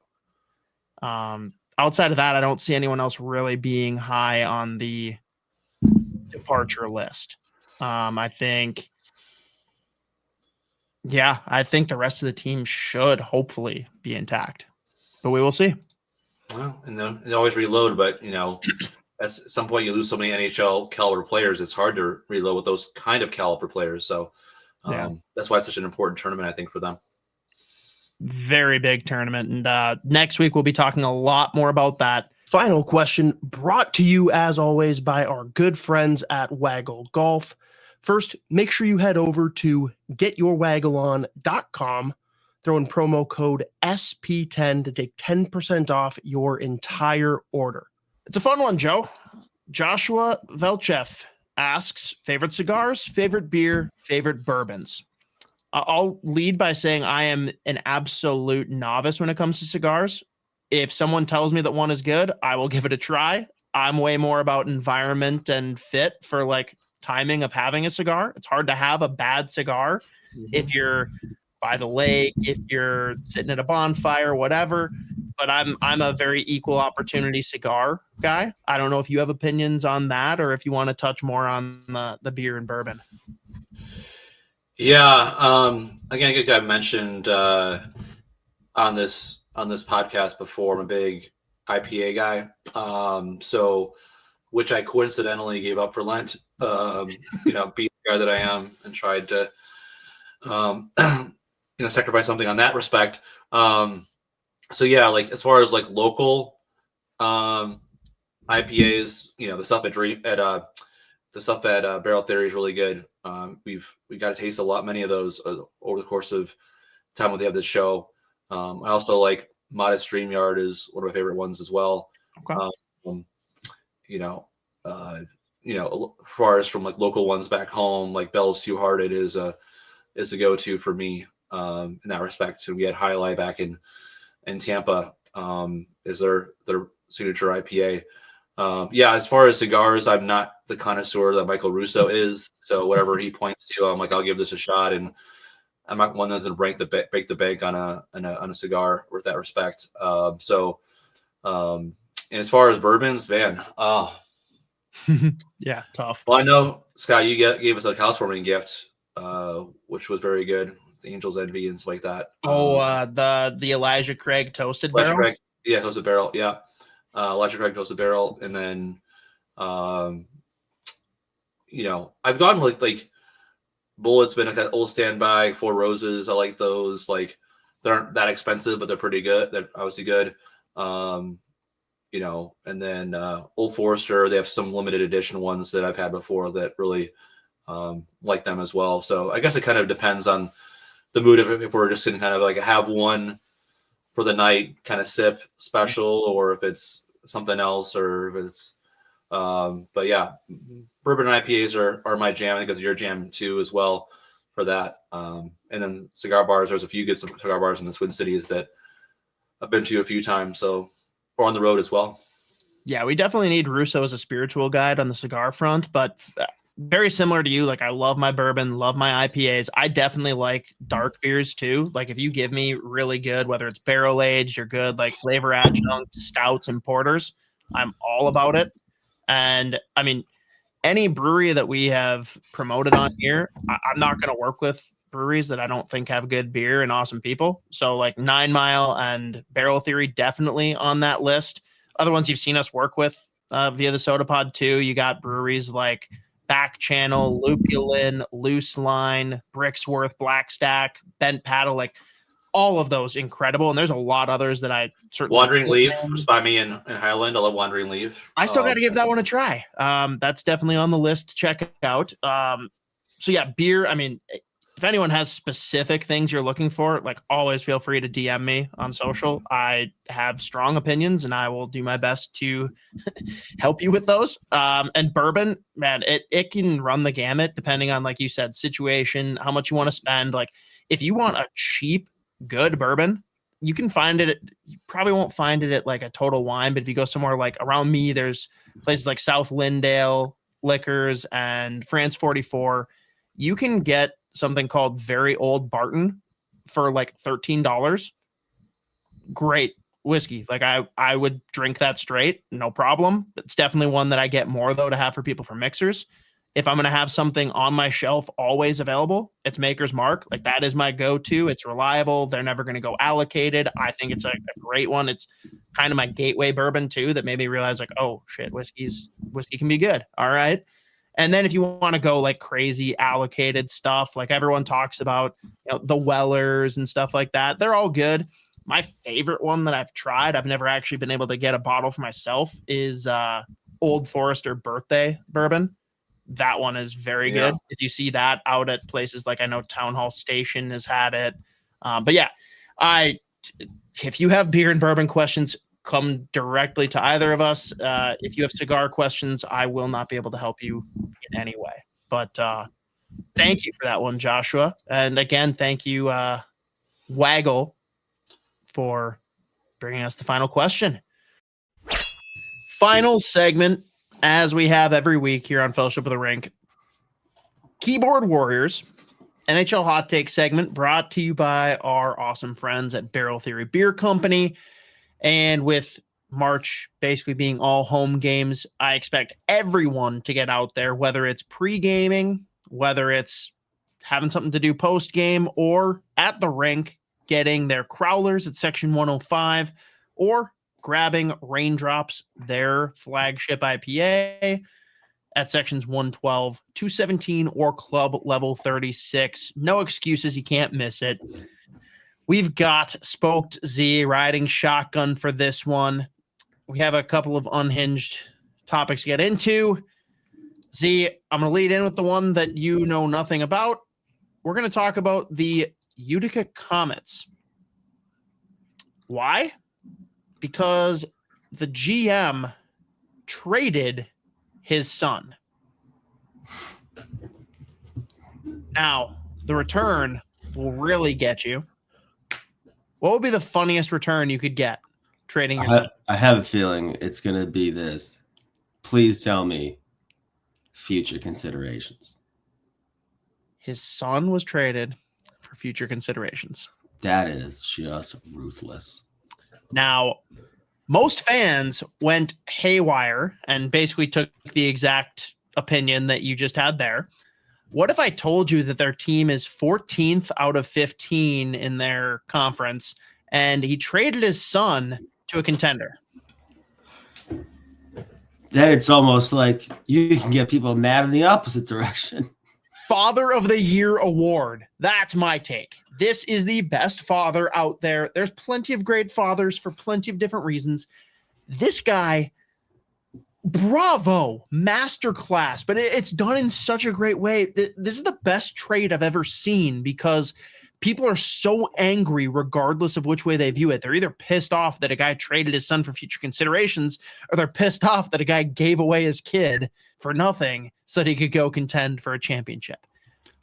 Outside of that, I don't see anyone else really being high on the departure list. I think the rest of the team should hopefully be intact, but we will see. Well, and they always reload, but at some point you lose so many NHL caliber players, it's hard to reload with those kind of caliber players. So that's why it's such an important tournament, I think, for them. Very big tournament. And next week, we'll be talking a lot more about that. Final question brought to you, as always, by our good friends at Waggle Golf. First, make sure you head over to getyourwaggleon.com. Throw in promo code SP10 to take 10% off your entire order. It's a fun one, Joe. Joshua Velchev asks, favorite cigars, favorite beer, favorite bourbons. I'll lead by saying I am an absolute novice when it comes to cigars. If someone tells me that one is good, I will give it a try. I'm way more about environment and fit for like timing of having a cigar. It's hard to have a bad cigar if you're by the lake, if you're sitting at a bonfire, whatever. But I'm a very equal opportunity cigar guy. I don't know if you have opinions on that or if you want to touch more on the beer and bourbon. Yeah. Again, I think I mentioned on this podcast before, I'm a big IPA guy. So which I coincidentally gave up for Lent, be the guy that I am, and tried to, sacrifice something on that respect. So yeah, like as far as like local IPAs, the stuff at Barrel Theory is really good. We got to taste many of those over the course of time when they have this show. I also like Modest Dreamyard is one of my favorite ones as well. Okay. As far as from like local ones back home, like Bell's Two Hearted is a go-to for me in that respect. So we had Highlight back in Tampa is their signature IPA. As far as cigars, I'm not the connoisseur that Michael Russo is. So whatever he points to, I'm like, I'll give this a shot. And I'm not one that's going to break the bank on a cigar with that respect. And as far as bourbons, man, yeah, tough. Well, I know, Scott, you gave us a housewarming gift, which was very good. The Angel's Envy and stuff like that. The Elijah Craig toasted barrel. Craig, yeah, toasted barrel, yeah. Elijah Craig toasted barrel, and then, I've gotten like Bullet's been like that old standby, Four Roses. I like those. Like they aren't that expensive, but they're pretty good. They're obviously good. And then Old Forester, they have some limited edition ones that I've had before that really like them as well. So I guess it kind of depends on the mood of if we're just going to kind of like have one for the night kind of sip special, or if it's something else, or if it's but yeah, bourbon IPAs are my jam. I think it's your jam too as well for that. And then cigar bars, there's a few good cigar bars in the Twin Cities that I've been to a few times, or on the road as well. Yeah, we definitely need Russo as a spiritual guide on the cigar front, but very similar to you. Like I love my bourbon, love my IPAs. I definitely like dark beers too. Like if you give me really good, whether it's barrel aged or good, like flavor adjunct stouts and porters, I'm all about it. And I mean, any brewery that we have promoted on here, I'm not going to work with breweries that I don't think have good beer and awesome people. So like 9 Mile and Barrel Theory definitely on that list. Other ones you've seen us work with via the Soda Pod too. You got breweries like Back Channel, Lupulin, Loose Line, Bricksworth, Blackstack, Bent Paddle, like all of those incredible. And there's a lot others that I certainly Wandering Leaf was by me in Highland. I love Wandering Leaf. I still got to give that one a try. That's definitely on the list to check out. So yeah, beer. I mean, if anyone has specific things you're looking for, like always feel free to DM me on social. I have strong opinions and I will do my best to help you with those. And bourbon, man, it can run the gamut depending on, like you said, situation, how much you want to spend. Like if you want a cheap, good bourbon, you can find it. You probably won't find it at like a Total Wine, but if you go somewhere like around me, there's places like South Lindale Liquors and France 44. You can get something called Very Old Barton for like $13. Great whiskey. Like I would drink that straight, no problem. It's definitely one that I get more though to have for people for mixers. if I'm going to have something on my shelf always available, it's Maker's Mark. Like that is my go-to. It's reliable. They're never going to go allocated. I think it's a great one. It's kind of my gateway bourbon too, that made me realize like, oh shit, whiskey can be good. All right. And then if you want to go like crazy allocated stuff, like everyone talks about, the Wellers and stuff like that, they're all good. My favorite one that I've tried, I've never actually been able to get a bottle for myself, is Old Forester Birthday Bourbon. That one is very good. If you see that out at places like, I know Town Hall Station has had it. But yeah, if you have beer and bourbon questions, come directly to either of us. If you have cigar questions, I will not be able to help you in any way. But thank you for that one, Joshua. And again, thank you, Waggle, for bringing us the final question. Final segment, as we have every week here on Fellowship of the Rink. Keyboard Warriors, NHL Hot Take segment, brought to you by our awesome friends at Barrel Theory Beer Company. And with March basically being all home games, I expect everyone to get out there, whether it's pre-gaming, whether it's having something to do post-game, or at the rink getting their Crowlers at Section 105, or grabbing Raindrops, their flagship IPA, at sections 112, 217, or club level 36. No excuses. You can't miss it. We've got Spoked Z riding shotgun for this one. We have a couple of unhinged topics to get into. Z, I'm going to lead in with the one that you know nothing about. We're going to talk about the Utica Comets. Why? Because the GM traded his son. Now, the return will really get you. What would be the funniest return you could get trading your son? I have a feeling it's going to be this. Please tell me future considerations. His son was traded for future considerations. That is just ruthless. Now, most fans went haywire and basically took the exact opinion that you just had there. What if I told you that their team is 14th out of 15 in their conference, and he traded his son to a contender? Then it's almost like you can get people mad in the opposite direction. Father of the Year award. That's my take. This is the best father out there. There's plenty of great fathers for plenty of different reasons. This guy, bravo, masterclass, but it's done in such a great way. This is the best trade I've ever seen, because people are so angry regardless of which way they view it. They're either pissed off that a guy traded his son for future considerations, or they're pissed off that a guy gave away his kid for nothing so that he could go contend for a championship.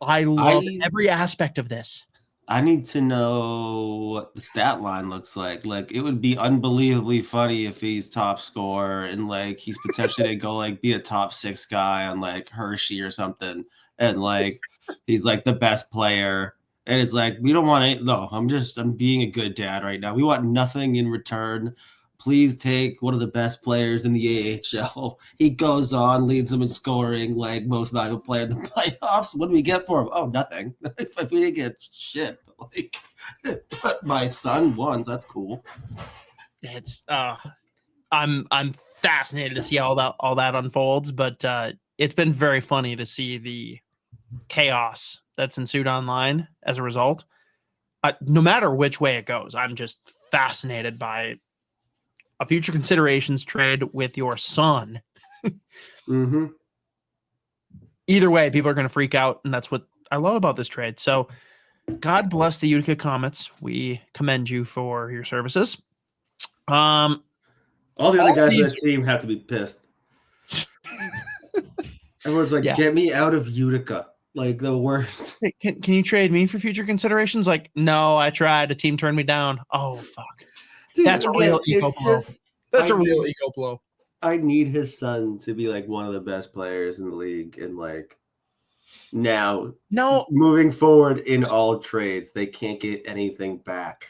I love every aspect of this. I need to know what the stat line looks like. Like, it would be unbelievably funny if he's top scorer and like he's potentially to go like be a top 6 guy on like Hershey or something, and like he's like the best player. And it's like, we don't want to. No, I'm being a good dad right now. We want nothing in return. Please take one of the best players in the AHL. He goes on, leads them in scoring, like most valuable player in the playoffs. What do we get for him? Oh, nothing. We didn't get shit. Like, but my son won. So that's cool. It's I'm fascinated to see how all that unfolds, but it's been very funny to see the chaos that's ensued online as a result. No matter which way it goes, I'm just fascinated by a future considerations trade with your son. Mm-hmm. Either way, people are going to freak out, and that's what I love about this trade. So God bless the Utica Comets. We commend you for your services. All the other guys on the team have to be pissed. Everyone's like, get me out of Utica. Like, the worst. Hey, can you trade me for future considerations? Like, no, I tried. A team turned me down. Oh, fuck. Dude, that's a real ego blow. That's a real ego blow. I need his son to be like one of the best players in the league, and like now, moving forward in all trades, they can't get anything back.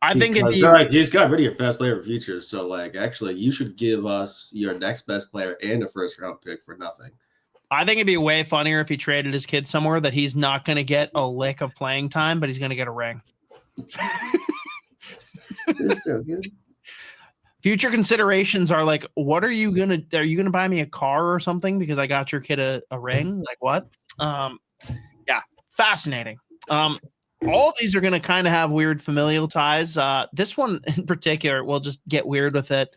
I think they're like, he's got rid of your best player for future, so like, actually, you should give us your next best player and a first round pick for nothing. I think it'd be way funnier if he traded his kid somewhere that he's not going to get a lick of playing time, but he's going to get a ring. It's so good. Future considerations are like, what are you going to buy me a car or something because I got your kid a ring? Like what? Yeah, fascinating. All of these are going to kind of have weird familial ties. This one in particular, we'll just get weird with it.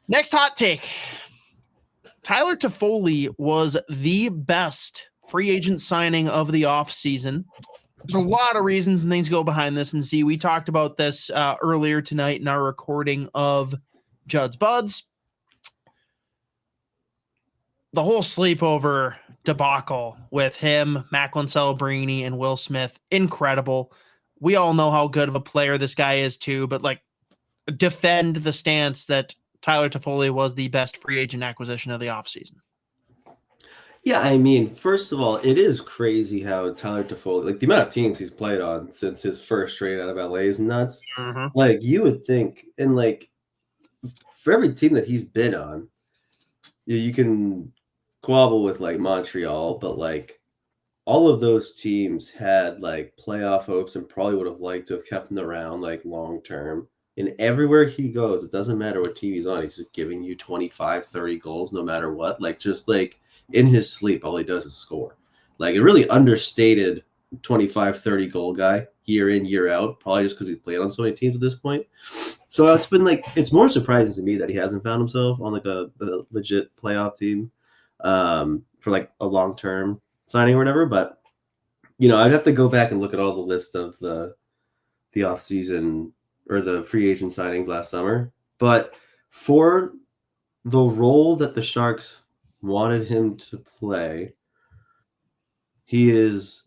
Next hot take. Tyler Toffoli was the best free agent signing of the offseason. There's a lot of reasons and things go behind this. And see, we talked about this earlier tonight in our recording of Judd's Buds. The whole sleepover debacle with him, Macklin, Celebrini, and Will Smith, incredible. We all know how good of a player this guy is too, but like defend the stance that Tyler Toffoli was the best free agent acquisition of the offseason. Yeah, I mean, first of all, it is crazy how Tyler Toffoli, like the amount of teams he's played on since his first trade out of LA is nuts. Mm-hmm. Like you would think, and like for every team that he's been on, you can quabble with like Montreal, but like all of those teams had like playoff hopes and probably would have liked to have kept him around like long term. And everywhere he goes, it doesn't matter what team he's on, he's just giving you 25, 30 goals no matter what. Like just like in his sleep, all he does is score. Like a really understated 25, 30 goal guy year in, year out, probably just because he's played on so many teams at this point. So it's been like, it's more surprising to me that he hasn't found himself on like a legit playoff team for like a long-term signing or whatever. But, you know, I'd have to go back and look at all the list of the offseason or the free agent signings last summer. But for the role that the Sharks wanted him to play, he is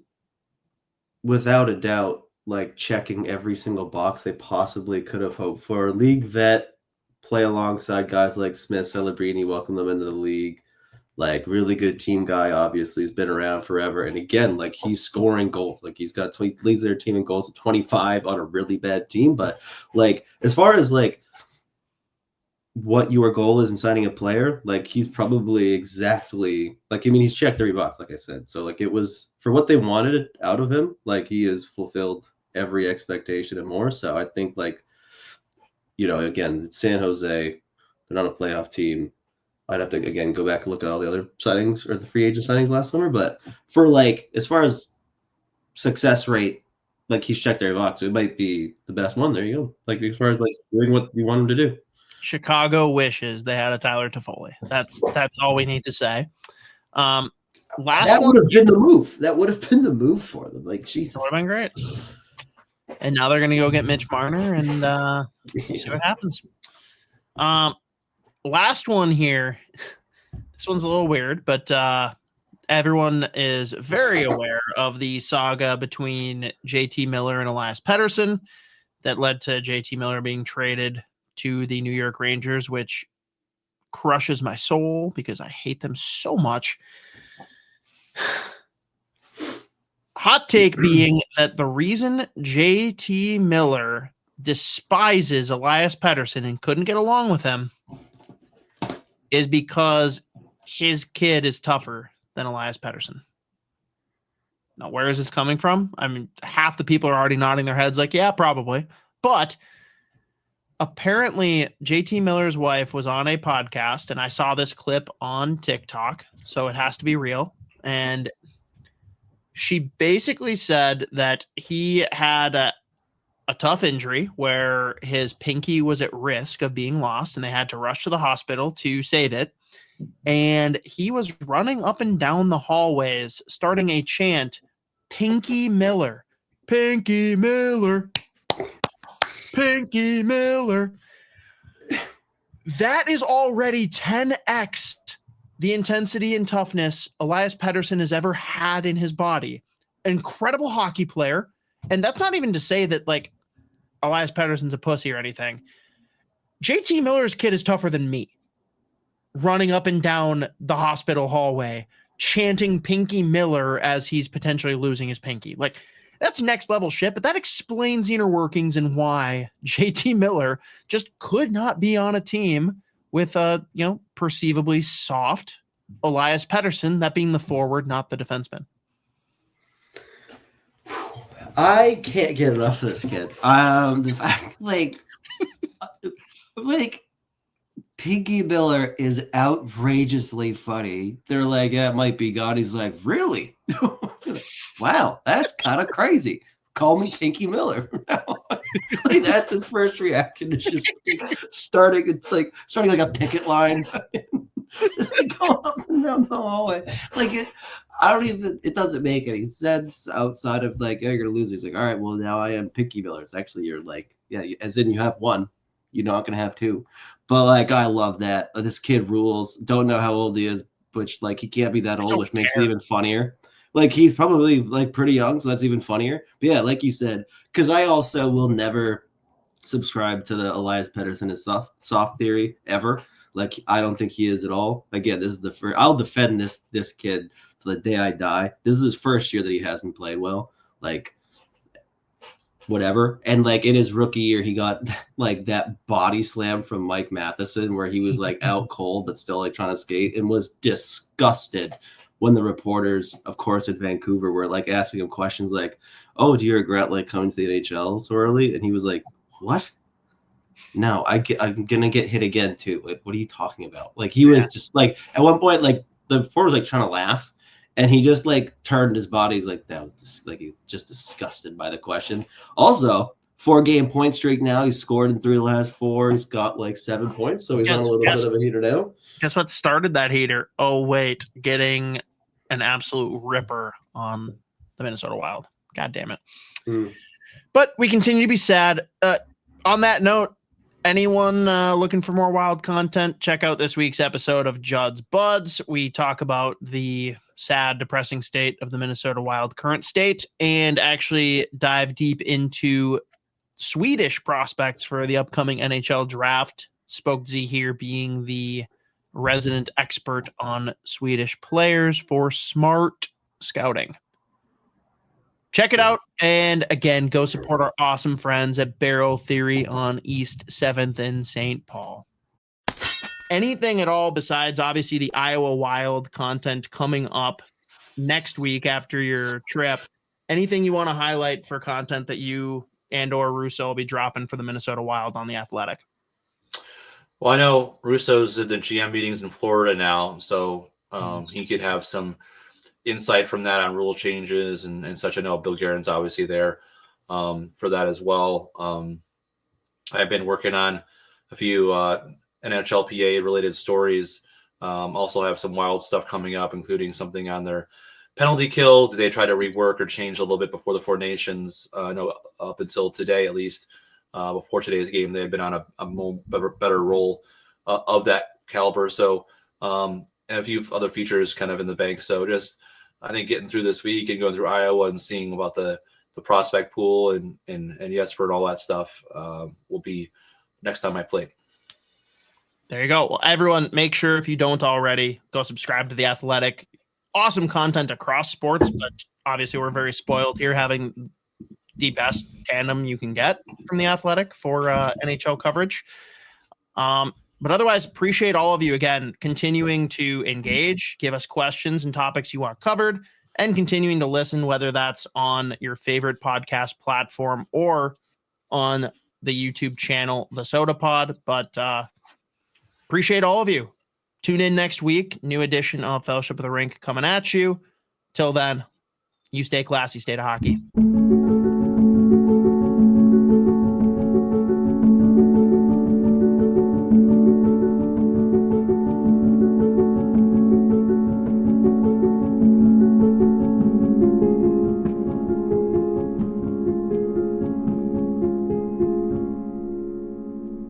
without a doubt like checking every single box they possibly could have hoped for. League vet, play alongside guys like Smith, Celebrini, welcome them into the league. Like really good team guy, obviously, has been around forever. And again, like he's scoring goals. Like he's got leads their team in goals with 25 on a really bad team. But like as far as like what your goal is in signing a player, like he's probably exactly like, I mean, he's checked every box, like I said. So like it was for what they wanted out of him, like he has fulfilled every expectation and more. So I think like, you know, again, it's San Jose, they're not a playoff team. I'd have to, again, go back and look at all the other signings or the free agent signings last summer. But for like, as far as success rate, like he's checked every box. So it might be the best one. There you go. Like as far as like doing what you want him to do. Chicago wishes they had a Tyler Toffoli. That's all we need to say. That would have been the move. That would have been the move for them. Like Jesus, that would have been great. And now they're going to go get Mitch Marner and see what happens. Last one here. This one's a little weird, but everyone is very aware of the saga between JT Miller and Elias Pettersson that led to JT Miller being traded to the New York Rangers, which crushes my soul because I hate them so much. Hot take being that the reason JT Miller despises Elias Pettersson and couldn't get along with him is because his kid is tougher than Elias Pettersson. Now, where is this coming from? I mean, half the people are already nodding their heads like, yeah, probably. But apparently JT Miller's wife was on a podcast, and I saw this clip on TikTok, so it has to be real. And she basically said that he had a tough injury where his pinky was at risk of being lost, and they had to rush to the hospital to save it. And he was running up and down the hallways, starting a chant, Pinky Miller, Pinky Miller, Pinky Miller. That is already 10x the intensity and toughness Elias Pettersson has ever had in his body. Incredible hockey player. And that's not even to say that like Elias Pettersson's a pussy or anything. JT Miller's kid is tougher than me. Running up and down the hospital hallway, chanting Pinky Miller as he's potentially losing his pinky. Like, that's next level shit, but that explains the inner workings and why JT Miller just could not be on a team with a, perceivably soft Elias Pettersson, that being the forward, not the defenseman. I can't get enough of this kid. The fact, like Pinky Miller is outrageously funny. They're like, yeah, it might be God. He's like, really? Wow, that's kind of crazy. Call me Pinky Miller from now on. Like, that's his first reaction. It's just starting like a picket line. It's going up and down the hallway. Like it doesn't make any sense outside of like, oh, you're gonna lose. He's like, all right, well now I am Pinky Miller. It's actually you're like, yeah, as in you have one, you're not gonna have two. But like I love that. This kid rules. Don't know how old he is, but like he can't be that old, which makes it even funnier. Like he's probably like pretty young, so that's even funnier. But yeah, like you said, because I also will never subscribe to the Elias Pettersson is soft theory ever. Like I don't think he is at all. Again, this is the first. I'll defend this kid to the day I die. This is his first year that he hasn't played well. Like whatever. And like in his rookie year, he got like that body slam from Mike Matheson where he was like out cold but still like trying to skate and was disgusted when the reporters, of course, at Vancouver were like asking him questions like, oh, do you regret like coming to the NHL so early? And he was like, what? No, I'm going to get hit again too. Like, what are you talking about? Like he was just like, at one point, like the reporter was like trying to laugh and he just like turned his body. He's like, that was like, he's just disgusted by the question. Also, 4-game point streak now. He's scored in 3 of the last 4. He's got like 7 points. So he's on a little bit of a heater now. Guess what started that heater? Oh, wait, getting an absolute ripper on the Minnesota Wild. God damn it. But we continue to be sad. On that note, anyone looking for more Wild content, check out this week's episode of Judd's Buds. We talk about the sad, depressing state of the Minnesota Wild current state and actually dive deep into Swedish prospects for the upcoming NHL draft. Spoke Z here being the resident expert on Swedish players for smart scouting. Check it out. And again, go support our awesome friends at Barrel Theory on East 7th and St. Paul. Anything at all besides obviously the Iowa Wild content coming up next week after your trip? Anything you want to highlight for content that you and or Russo will be dropping for the Minnesota Wild on The Athletic? Well, I know Russo's at the GM meetings in Florida now, so he could have some insight from that on rule changes and such. I know Bill Guerin's obviously there for that as well. I've been working on a few NHLPA related stories. Also have some Wild stuff coming up, including something on their penalty kill. Did they try to rework or change a little bit before the Four Nations? I know up until today, at least, before today's game, they had been on a better roll of that caliber. So, and a few other features kind of in the bank. So just, I think getting through this week and going through Iowa and seeing about the prospect pool and Jesper and all that stuff will be next time I play. There you go. Well, everyone, make sure if you don't already, go subscribe to The Athletic. Awesome content across sports, but obviously we're very spoiled here having the best tandem you can get from The Athletic for NHL coverage. But otherwise, appreciate all of you, again, continuing to engage, give us questions and topics you want covered, and continuing to listen, whether that's on your favorite podcast platform or on the YouTube channel, The Soda Pod. But appreciate all of you. Tune in next week. New edition of Fellowship of the Rink coming at you. Till then, you stay classy, stay to hockey.